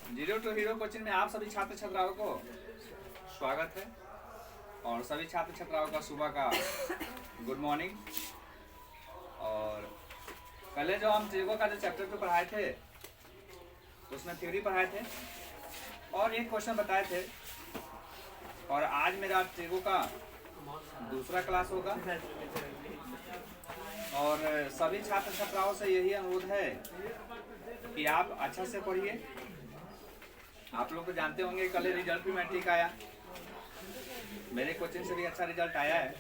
Zero to hero coaching में आप सभी छात्र छात्राओं को स्वागत है और सभी छात्र छात्राओं का सुबह का गुड मॉर्निंग। और पहले जो हम ट्रिगो का जो चैप्टर पे पढ़ाए थे उसमें थ्योरी पढ़ाए थे और एक क्वेश्चन बताए थे। और आज मेरा ट्रिगो का दूसरा क्लास होगा और सभी छात्र छात्राओं से यही अनुरोध है कि आप अच्छा से पढ़िए। आप लोग तो जानते होंगे कल रिजल्ट भी मैट्रिक आया, मेरे कोचिंग से भी अच्छा रिजल्ट आया है।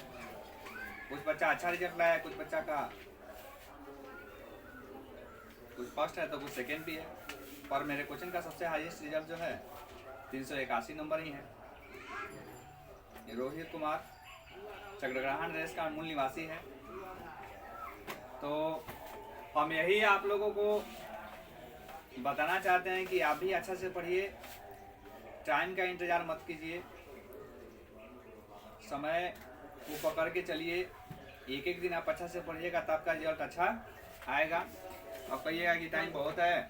कुछ बच्चा अच्छा रिजल्ट लाया है, कुछ बच्चा का कुछ फर्स्ट है तो कुछ सेकेंड भी है, पर मेरे कोचिंग का सबसे हाईएस्ट रिजल्ट जो है 381 नंबर ही है। रोहित कुमार चक्रग्रहण रेस का मूल निवासी है। तो हम यही आप लोगों को बताना चाहते हैं कि आप भी अच्छा से पढ़िए, टाइम का इंतजार मत कीजिए, समय को पकड़ के चलिए। एक एक दिन आप अच्छा से पढ़िएगा तब का रिजल्ट अच्छा आएगा। अब कहिएगा कि टाइम बहुत है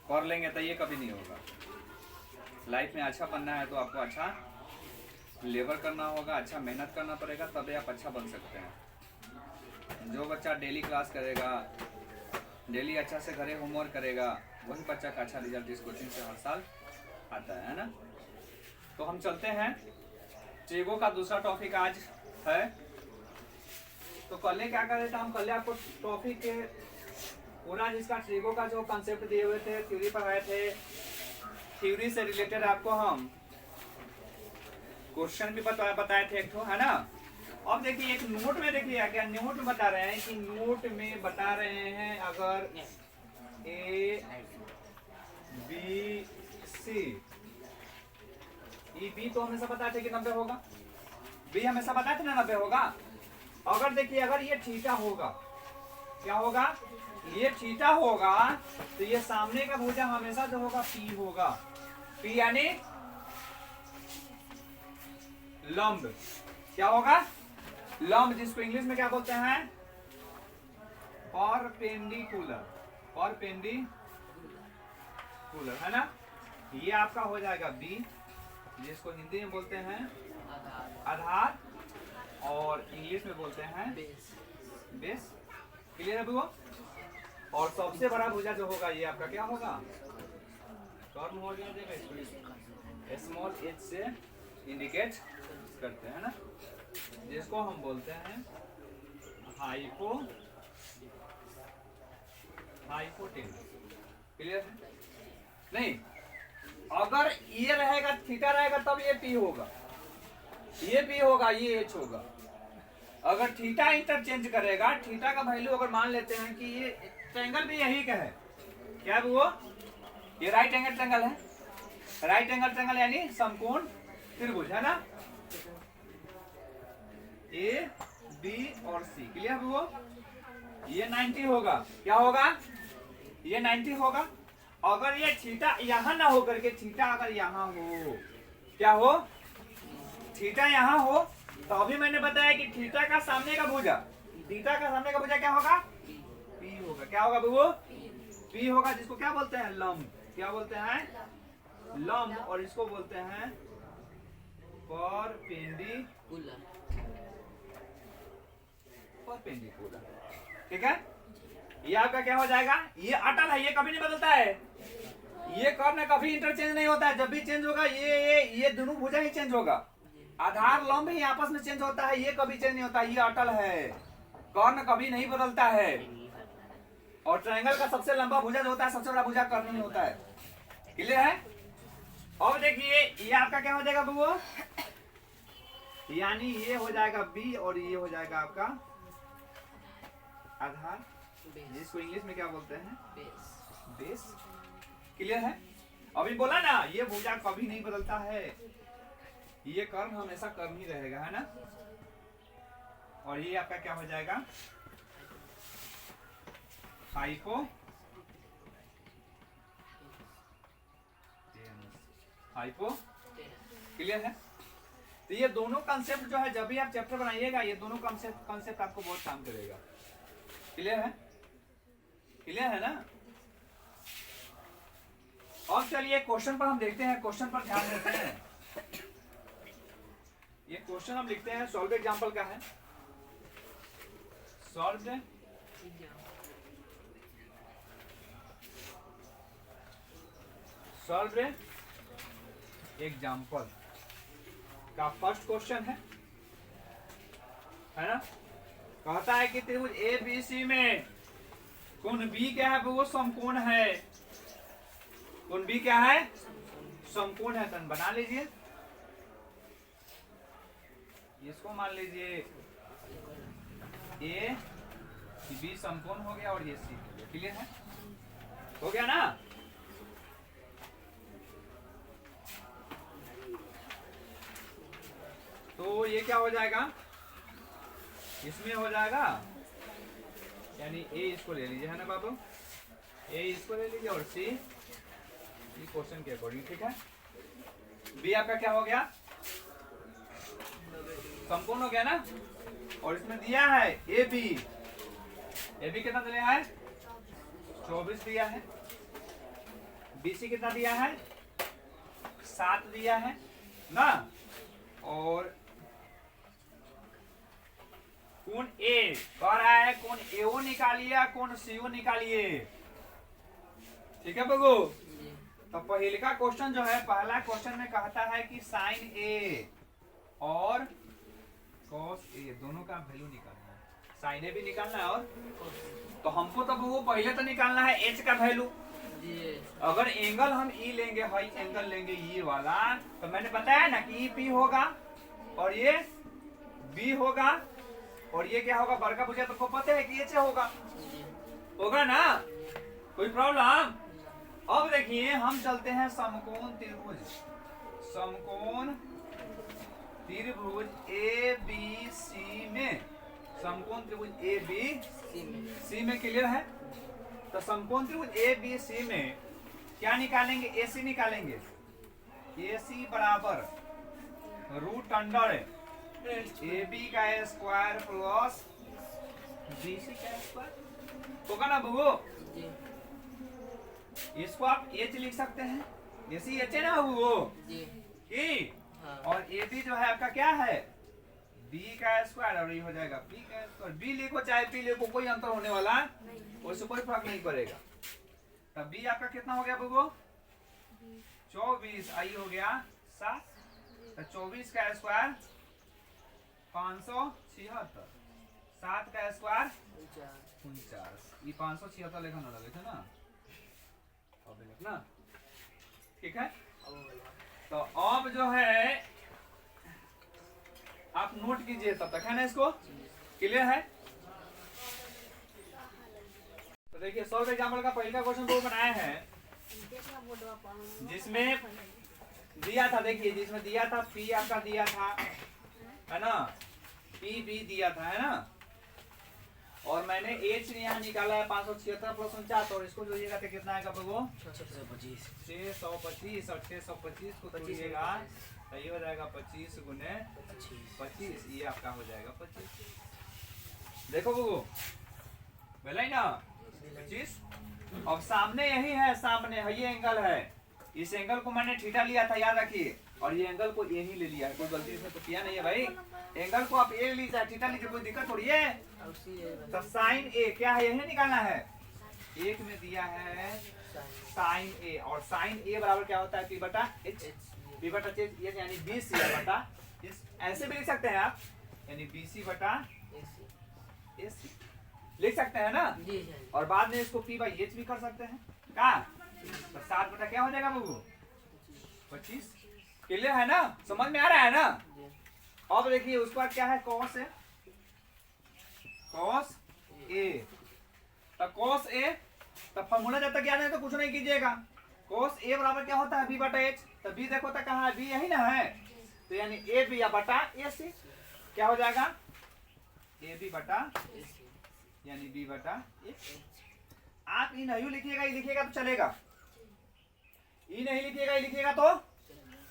कर लेंगे, तो ये कभी नहीं होगा। लाइफ में अच्छा बनना है तो आपको अच्छा लेबर करना होगा, अच्छा मेहनत करना पड़ेगा, तभी आप अच्छा बन सकते हैं। जो बच्चा डेली क्लास करेगा, डेली अच्छा से घरे होमवर्क करेगा, वही बच्चा का अच्छा रिजल्ट इस कोचिंग से हर साल आता है ना। तो हम चलते हैं, ट्रिगो का दूसरा टॉपिक आज है। तो कल क्या कर रहे थे हम, कल आपको टॉपिक के पूरा जिसका ट्रिगो का जो कंसेप्ट दिए हुए थे, थ्योरी पढ़ाए थे, थ्योरी से रिलेटेड आपको हम क्वेश्चन भी बताए थे एक तो, है ना। अब देखिए एक नोट में, देखिए क्या नोट में बता रहे हैं कि नोट में बता रहे हैं अगर A B C, E B तो हमेशा बताए थे कि 90 होगा, बी हमेशा बताए थे ना 90 होगा। अगर देखिए अगर ये थीटा होगा, क्या होगा, ये थीटा होगा तो ये सामने का भुजा हमेशा जो होगा पी होगा। पी यानी लंब, क्या होगा, लंब, जिसको इंग्लिश में क्या बोलते हैं, परपेंडिकुलर, परपेंडिकुलर, है ना। ये आपका हो जाएगा बी, जिसको हिंदी में बोलते हैं आधार और इंग्लिश में बोलते हैं बेस। क्लियर है वो। और सबसे बड़ा भुजा जो होगा ये आपका क्या होगा, कर्म हो जाएगा, स्मॉल एच से इंडिकेट करते हैं ना, जिसको हम बोलते हैं हाइपोटेनस। क्लियर है नहीं। अगर ये रहेगा, थीटा रहेगा, तब ये पी होगा, ये पी होगा, ये एच होगा। अगर थीटा इंटरचेंज करेगा, थीटा का वैल्यू अगर मान लेते हैं कि ये ट्रायंगल भी यही का है, क्या वो, ये राइट एंगल ट्रायंगल है, राइट एंगल ट्रायंगल यानी समकोण त्रिभुज, है ना, ए बी और सी। क्लियर है वो। ये 90 होगा, क्या होगा, ये 90 होगा। अगर ये थीटा यहां ना हो करके, थीटा अगर यहां हो, क्या हो, थीटा यहां हो, तो अभी मैंने बताया कि थीटा का सामने का भुजा, थीटा का सामने का भुजा क्या होगा, पी होगा। क्या होगा वो, पी होगा, जिसको क्या बोलते हैं लंब, क्या बोलते हैं लंब, और इसको बोलते हैं परपेंडिकुलर, परपेंडिकुलर। ठीक है, ये आपका क्या हो जाएगा, ये अटल है, ये कभी नहीं बदलता है, ये कब ना कभी इंटरचेंज नहीं होता है। जब भी चेंज होगा ये दोनों भुजा ही चेंज होगा, आधार लंब ही आपस में चेंज होता है, ये कभी चेंज नहीं होता, ये अटल है, कर्ण कभी नहीं बदलता है। और ट्रायंगल का सबसे लंबा भुजा जो होता है, सबसे बड़ा भुजा कर्ण ही होता है। क्लियर है। अब देखिए ये आपका क्या हो जाएगा वो, यानी ये हो जाएगा बी और ये हो जाएगा आपका आधार, जिसको इंग्लिश में क्या बोलते हैं बेस। क्लियर है। अभी बोला ना ये भुजा कभी नहीं बदलता है, ये कर्म हमेशा कर्म ही रहेगा, है ना। और ये आपका क्या हो जाएगा हाइपो। क्लियर है। तो ये दोनों कंसेप्ट जो है, जब भी आप चैप्टर बनाइएगा, ये दोनों कंसेप्ट आपको बहुत काम करेगा। क्लियर है, क्लियर है ना। अब चलिए क्वेश्चन पर हम देखते हैं, क्वेश्चन पर ध्यान देते हैं। ये क्वेश्चन हम लिखते हैं, सॉल्व एग्जांपल का है। सॉल्व एग्जांपल का फर्स्ट क्वेश्चन है ना। कहता है कि त्रिभुज ए बी सी में कोण बी क्या है, वो समकोण है। कोण बी क्या है, समकोण है। तन बना लीजिए, इसको मान लीजिए ए बी समकोण हो गया और ये सी हो गया। क्लियर है, हो गया ना। तो ये क्या हो जाएगा, इसमें हो जाएगा, यानी ए इसको ले लीजिए, है ना बाबू, ए इसको ले लीजिए और सी क्वेश्चन के अकॉर्डिंग, ठीक है। बी आपका क्या हो गया, समकोण हो गया ना। और इसमें दिया है ए बी कितना दिया है, 24 दिया है। बीसी कितना दिया है, 7 दिया है ना। और कोण ए कह रहा है, कोण एओ निकालिए, कोण सीओ निकालिए, ठीक है बगू। तो पहला क्वेश्चन जो है, पहला क्वेश्चन में कहता है कि साइन ए और कॉस ए दोनों का वैल्यू निकालना है। साइन ए भी निकालना है, और तो हमको तो वो पहले तो निकालना है एच का वैल्यू। अगर एंगल हम ई लेंगे, हाई एंगल लेंगे ई वाला, तो मैंने बताया ना कि ई पी होगा और ये बी होगा और ये क्या होगा, बड़का भुजा तो पता है कि एच होगा ना, कोई प्रॉब्लम। अब देखिए हम चलते हैं समकोण त्रिभुज, समकोण त्रिभुज ए बी सी में, समकोण त्रिभुज ए बी सी में, क्लियर है। तो समकोण त्रिभुज ए बी सी में क्या निकालेंगे, ए सी निकालेंगे। ए सी बराबर रूट अंडर ए बी का स्क्वायर प्लस बी सी का स्क्वायर होगा ना बबू। इसको आप एच लिख सकते हैं, ए सी एच है ना बबू ई। और ए बी जो है आपका क्या है, बी का स्क्वायर, और ये हो जाएगा बी का स्क्वायर। बी लिखो चाहे पी लिखो, कोई अंतर होने वाला उससे कोई फर्क नहीं पड़ेगा। तब बी आपका कितना हो गया बबू, 24, आई हो गया 7। तो 24 का स्क्वायर 576, 7 का स्क्वायर 49, ये 576 लिखा ना लगे थे ना, अब लिखना, ठीक है। तो अब जो है आप नोट कीजिए तब तक, है ना, इसको क्लियर है। तो देखिए सॉल्व एग्जांपल का पहला क्वेश्चन वो बनाए हैं, जिसमें दिया था, देखिए जिसमें दिया था पी आपका दिया था, है ना, पी बी दिया था, है ना। और मैंने एच यहाँ निकाला है 576 प्लस 49, और इसको जोड़िएगा तो कितना आएगा बगो, 625 और 625 को जोड़िएगा तो ये हो जाएगा 25 गुने 25, ये आपका हो जाएगा 25। देखो बगो बोला ही ना 25। अब सामने यही है, सामने है, ये एंगल है, इस एंगल को मैंने थीटा लिया था, याद रखिए, और ये एंगल को ए ही ले लिया है, कोई गलती इसमें तो किया नहीं है भाई। एंगल को आप ए लीजिए, थीटा लीजिए, कोई दिक्कत थोड़ी है। तो साइन ए क्या है, यही निकालना है। एक में दिया है साइन ए, और साइन ए बराबर क्या होता है, पी बटा एच, पी बटा एच, ये यानी बी सी बटा, ऐसे भी लिख सकते हैं आप, यानी बी सी बटा ए सी लिख सकते हैं ना। और बाद में इसको पी बाई एच भी कर सकते हैं का। तो 7 बटा क्या हो जाएगा बाबू, 25। क्लियर है ना, समझ में आ रहा है ना। अब देखिए उसके बाद क्या है, कॉस है, कॉस ए। तो कॉस ए, तो फॉर्मूला जब तक याद है तो कुछ नहीं कीजिएगा। कॉस ए बराबर क्या होता है, बी बटा एच। तो बी देखो तो कहाँ है, बी यही ना है, तो यानी ए बी या बटा ए सी क्या हो जाएगा, ए बी बटा यानी बी बटा ए। आप ई नहीं लिखिएगा, ई लिखिएगा तो चलेगा, ई नहीं लिखिएगा, ई लिखिएगा तो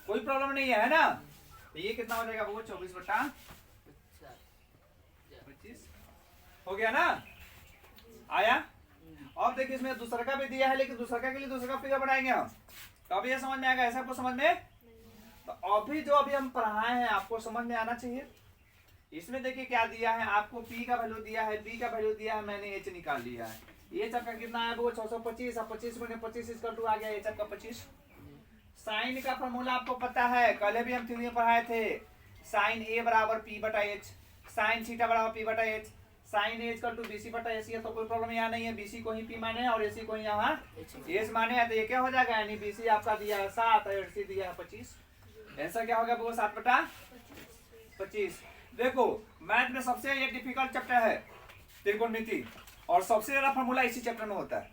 कोई प्रॉब्लम नहीं है ना। तो ये कितना हो जाएगा वो 24 बटा 25 हो गया ना, आया। अब देखिए इसमें दूसरा का भी दिया है, लेकिन दूसरा का के लिए दूसरा का फिगर बनाएंगे हम, तो अब ये समझ में आएगा, ऐसा आपको समझ में। तो अभी जो अभी हम पढ़ाए हैं आपको समझ में आना चाहिए। इसमें देखिए क्या दिया है आपको, p का वैल्यू दिया है, b का वैल्यू दिया है, मैंने h निकाल लिया है। h आपका कितना है वो 625, अब 25 गुने 25 इक्वल टू आ गया h आपका 25। साइन का फॉर्मूला आपको पता है, कल भी हम थ्योरी में पढ़ाए थे, साइन a बराबर p बटा h, साइन थीटा बराबर p बटा h, sine a equal to bc बटा ac है। तो कोई प्रॉब्लम यहाँ नहीं है, bc को ही p माने हैं और ac को ही यहाँ h माने हैं, तो ये क्या हो जाएगा, यानी bc आपका दिया है 7 और ac दिया है 25। आंसर क्या होगा वो 7 बटा 25। देखो मैथ में सबसे ये डिफिकल्ट चैप्टर है त्रिकोणमिति, और सबसे ज्यादा फार्मूला इसी चैप्टर में होता है,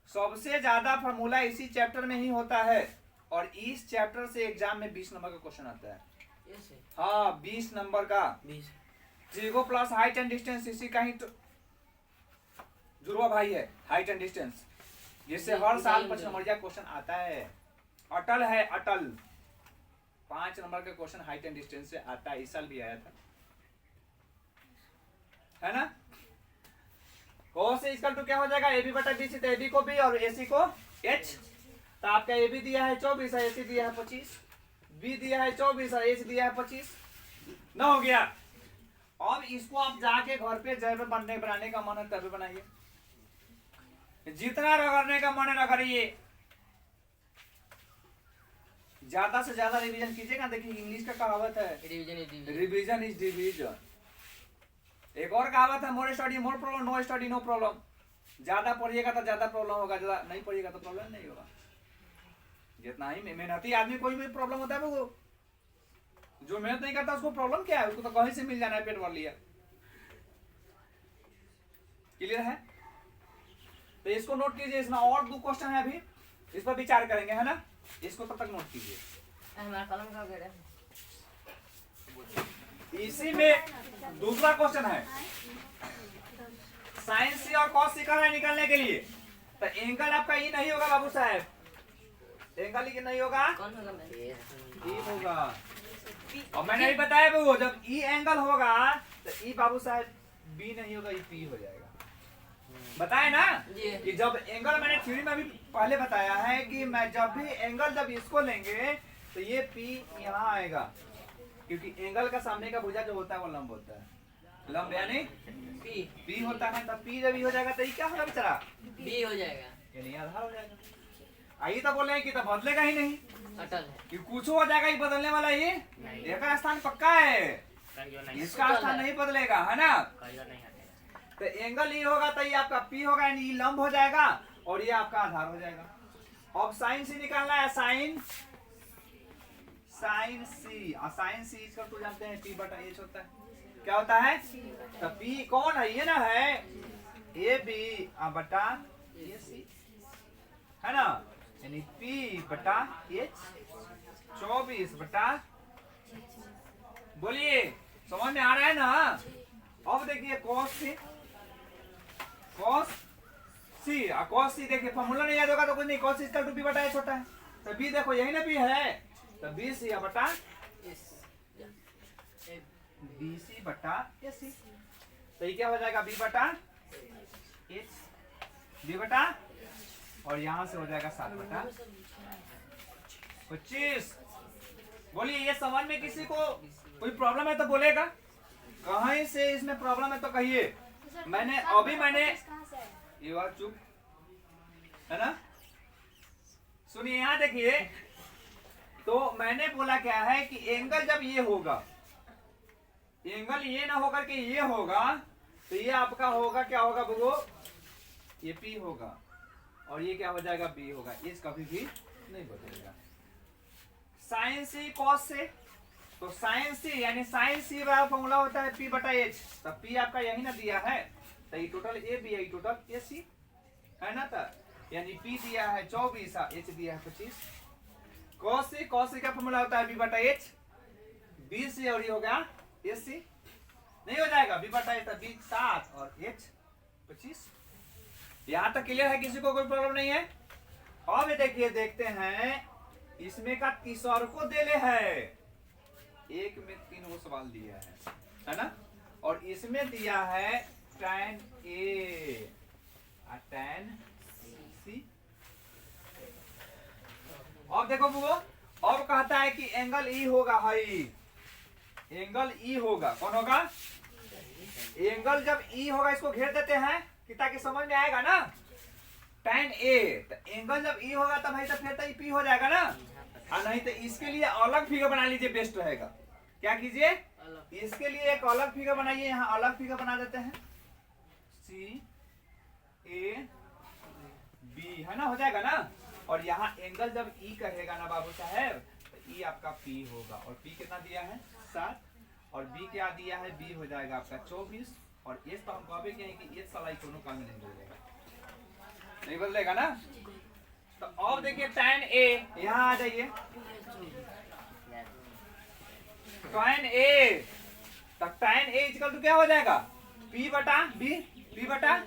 सबसे ज्यादा फार्मूला इसी चैप्टर में ही होता है। और इस चैप्टर से एग्जाम में 20 नंबर का क्वेश्चन आता है। हाँ 20 नंबर का, त्रिगो प्लस हाइट एंड डिस्टेंस, इसी का ही तो जुड़वा भाई है, हाइट एंड डिस्टेंस, जिससे हर साल 5 नंबर का क्वेश्चन आता है। अटल है अटल, 5 नंबर का क्वेश्चन हाइट एंड डिस्टेंस से आता है, इस साल भी आया था, है ना। cos से इक्वल टू क्या हो जाएगा, ab बटा bc, तो ab को b और ac को h। तो आपका ab दिया है 24 और ac दिया है 25, b दिया है 24 और h दिया है 25 ना, हो गया। अब इसको आप जाके घर पे जब बनाने का मन है तभी बनाइए, जितना रगड़ने का मन है रगड़िए, ज्यादा से ज्यादा रिवीजन कीजिएगा। देखिए इंग्लिश का कहावत है, रिवीजन इज डिवीजन। एक और कहावत है, more study more problem, no study no problem. ज्यादा पढ़िएगा तो ज्यादा प्रॉब्लम होगा, ज्यादा नहीं पढ़िएगा तो प्रॉब्लम नहीं होगा। जितना ही मेहनती आदमी कोई भी प्रॉब्लम होता है वो, जो मेहनत नहीं करता उसको प्रॉब्लम क्या है, उसको तो कहीं से मिल जाना है, पेट भर लिया। क्लियर है। तो इसको नोट कीजिए, इसमें और 2 क्वेश्चन है, अभी इस पर विचार करेंगे, है ना। इसको तब तक नोट कीजिए। इसी में दूसरा क्वेश्चन है, साइन सी और कॉस सी का है निकालने के लिए। तो एंगल आपका ई नहीं होगा बाबू साहब, एंगल ई नहीं होगा, ई होगा। और मैंने अभी बताया वो, जब ई एंगल होगा तो ई बाबू साहब बी नहीं होगा, ई पी हो जाएगा। बताए ना कि जब एंगल, मैंने थ्योरी में अभी पहले बताया है कि मैं जब भी एंगल जब इसको लेंगे तो ये P यहाँ आएगा, क्योंकि एंगल का सामने का भुजा जो होता है वो लंब होता है, लंब यानी P होता है। तब P जब हो जाएगा तो ये क्या होगा बेचारा, B हो जाएगा, यानी आधार हो जाएगा। आई तो बोले कि तो बदलेगा ही नहीं, अटल है कि कुछ हो जाएगा, ये बदलने वाला ही, इसका स्थान पक्का है, इसका स्थान नहीं बदलेगा, है ना। तो एंगल ई होगा तो ये आपका P होगा, यानी ई लंब हो जाएगा और ये आपका आधार हो जाएगा। अब साइन सी निकालना है, साइन सी, और साइन सी इसका तो जानते हैं P बटा H होता है, क्या होता है, तो P कौन है, ये ना है AB बटा AC, है ना, यानी P बटा H 24 बटा, बोलिए समझ में आ रहा है ना। अब देखिए cos सी देखिए, फॉर्मूला नहीं याद होगा तो कुछ नहीं, cos इक्वल टू b बटा h होता है। तो b देखो यही ना b है, तो bc बटा bc बटा ac, तो ये क्या हो जाएगा, b बटा h, b बटा, और यहां से हो जाएगा 7 बटा 25। बोलिए ये समझ में किसी को कोई प्रॉब्लम है तो बोलेगा, कहीं से इसमें प्रॉब्लम है तो कहिए। मैंने ये बात चुप, है ना। सुनिए यहाँ देखिए, तो मैंने बोला क्या है कि एंगल जब ये होगा, एंगल ये ना होकर के ये होगा, तो ये आपका होगा, क्या होगा वो, ये P होगा और ये क्या हो जाएगा, B होगा, ये कभी भी नहीं बदलेगा। साइन सी कॉस से, तो साइन सी यानी साइन सी बराबर फॉर्मूला होता है P बटा H, तब P आपका यही ना दिया है, तो ये टोटल AB है, टोटल AC है ना, था यानी P दिया है 24 और H दिया है 25। cos सी का फॉर्मूला होता है B बटा H, BC और ये हो गया AC, नहीं हो जाएगा B बटा H, B 7 और H 25। यहाँ तक क्लियर है, किसी को कोई प्रॉब्लम नहीं है। अब देखिए देखते हैं, इसमें का तीसरा को देले है, एक में 3 सवाल दिया है ना, और इसमें दिया है tan A, tan C। अब देखो बुआ, अब कहता है कि एंगल ई होगा, हाई एंगल ई होगा, कौन होगा? एंगल जब ई होगा इसको घेर देते हैं कि ताकि समझ में आएगा ना। tan A, तो एंगल जब ई होगा तब भाई तो फिर तो ई पी हो जाएगा ना। और नहीं तो इसके लिए अलग फिगर बना लीजिए, बेस्ट रहेगा। क्या कीजिए, इसके लिए एक अलग फिगर बनाइए, यहाँ अलग फिगर बना देते हैं, C A B है ना, हो जाएगा ना। और यहाँ एंगल जब ई कहेगा ना बाबू साहेब, तो ई आपका P होगा, और P कितना दिया है 7, और B क्या दिया है, B हो जाएगा आपका 24, और S तो हम कहे कि S साला दोनों काम नहीं बदलेगा, नहीं बदलेगा ना। तो अब देखिए tan A, यहाँ आ जाइए, tan A, तो tan A इक्वल टू क्या हो जाएगा, P बटा B, P बटा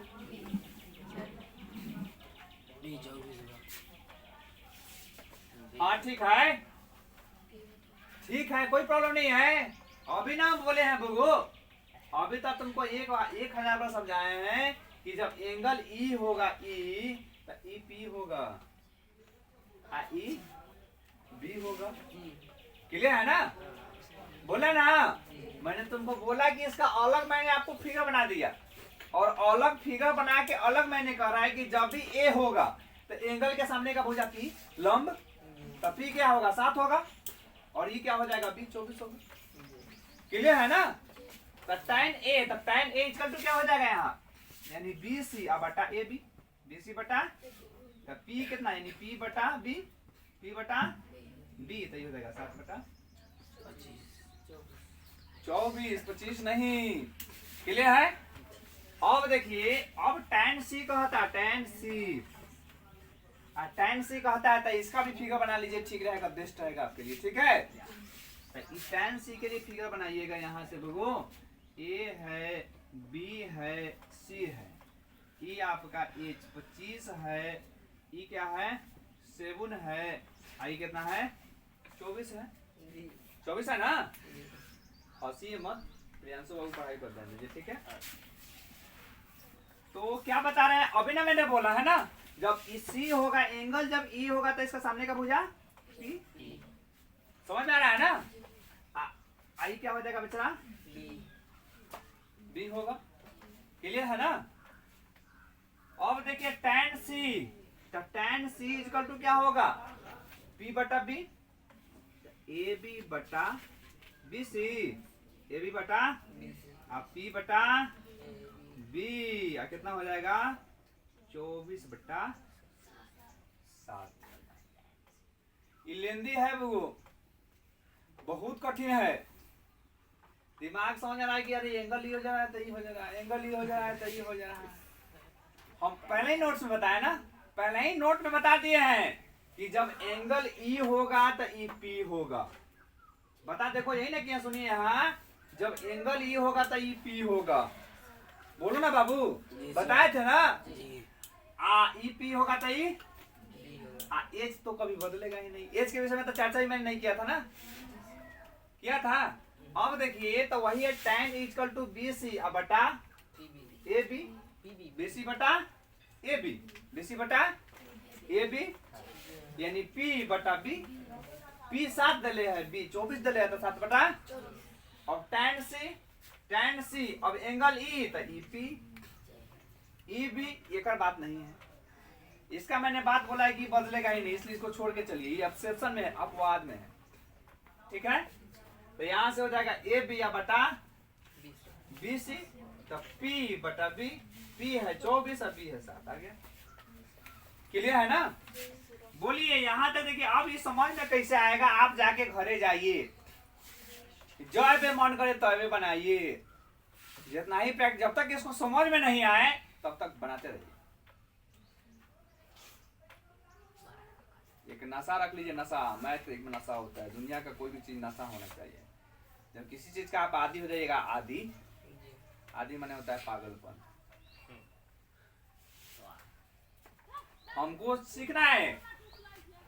हाँ ठीक है, ठीक है, कोई प्रॉब्लम नहीं है। अभी ना बोले हैं बुगु, अभी तक तुमको 1000 बार समझाए हैं कि जब एंगल ई होगा, ई तो ई पी होगा, ई बी होगा, क्लियर है ना। बोला ना, मैंने तुमको बोला कि इसका अलग मैंने आपको फिगर बना दिया, और अलग फिगर बना के अलग मैंने कह रहा है कि जब भी ए होगा तो एंगल के सामने का भुजा पी लंब, तो पी क्या होगा 7 होगा, और ये क्या हो जाएगा बी 24 होगा, क्लियर है ना। तो tan A, तो tan A इक्वल टू क्या हो जाएगा यहाँ, यानी BC बटा AB, BC बटा, तो P कितना, यानी P बटा B, P बटा B, तो ये हो जाएगा 7 बटा 24, 25 नहीं, क्लियर है। अब देखिए, अब tan C कहता है, tan C कहता है, तो इसका भी फिगर बना लीजिए, ठीक रहेगा, बेस्ट रहेगा आपके लिए, ठीक है। तो इस tan C के लिए फिगर बनाइएगा, यहाँ से देखो, A है, B है, C है, E आपका H 25 है, E क्या है 7 है, I कितना है 24 है, 24 है ना। हंसी मत, प्रियांशु बाबू पढ़ाई कर देंगे, ठीक है। तो क्या बता रहे हैं, अभी ना मैंने बोला है ना, जब सी होगा, एंगल जब ई होगा तो इसका सामने का भुजा पी, समझ में आ रहा है ना। आई क्या हो जाएगा बेचारा, बी होगा, क्लियर है ना। अब देखिए tan C, तो tan C इक्वल टू क्या होगा, P बटा B, AB बटा BC, AB बटा P बटा B, कितना हो जाएगा 24 बटा 7। ये लेंदी है वो, बहुत कठिन है, दिमाग समझ आ रहा है कि अरे एंगल ही हो जा रहा है तो ये हो जा रहा है, एंगल ही हो जा रहा है तो ये हो जा रहा है। हम पहले ही नोट्स में बताया ना, पहले ही नोट में बता दिए हैं कि जब एंगल ई होगा तो ई पी होगा। बता देखो, यही ना क्या सुनिए, यहाँ जब एंगल ई होगा तो ई पी होगा, बोलो ना बाबू, बताए थे ना। ई पी होगा तो ई एच तो कभी बदलेगा ही नहीं, एच के विषय में तो चर्चा ही मैंने नहीं किया था ना, किया था। अब देखिए, तो वही है tan equal to B C बटा ए बी, बी सी बटा ए बी, बी सी बटा ए बी, यानी P बटा B, P 7 दले है, B 24 दले है, तो 7 बटा। अब tan C, अब एंगल E, तो EP, EB, एक बात नहीं है, इसका मैंने बात बोला है कि बदलेगा ही नहीं, इसलिए इसको छोड़ के चलिए, ये एक्सेप्शन में है, अपवाद में है, ठीक है। तो यहां से हो जाएगा AB बटा BC, तो P बटा B, P है 24 और B है 7, आ गया, क्लियर है ना। बोलिए यहां तक देखिए, अब ये समझ में कैसे आएगा, आप जाके घरे जाइए, जय पे मन करे तय बनाइए, जितना ही प्रैक्टिस, जब तक इसको समझ में नहीं आए तब तक बनाते रहिए। एक नशा रख लीजिए, नशा, मैथ एक नशा होता है, दुनिया का कोई भी चीज नशा होना चाहिए। जब किसी चीज का आप आदी हो जाइएगा, आदि माने होता है पागलपन। हमको सीखना है,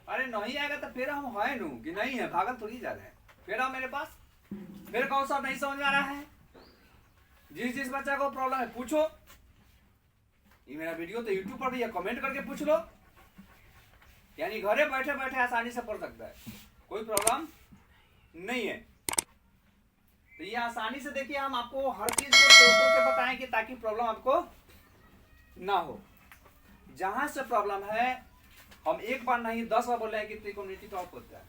अरे नहीं आएगा तो फिर हम है नू कि नहीं है, भागल थोड़ी जा रहे हैं, फिर आओ मेरे पास, फिर कौन सा नहीं समझ में आ रहा है, जिस बच्चा को प्रॉब्लम है पूछो, ये मेरा वीडियो तो यूट्यूब पर भी है, कमेंट करके पूछ लो। यानी घरे बैठे बैठे आसानी से पढ़ सकता है, कोई प्रॉब्लम नहीं है। तो ये आसानी से देखिए, हम आपको हर चीज को तोड़ के बताएं कि ताकि प्रॉब्लम आपको ना हो। जहां से प्रॉब्लम है हम एक बार नहीं 10 बार बोले हैं कि त्रिकोणमिति टॉप होता है।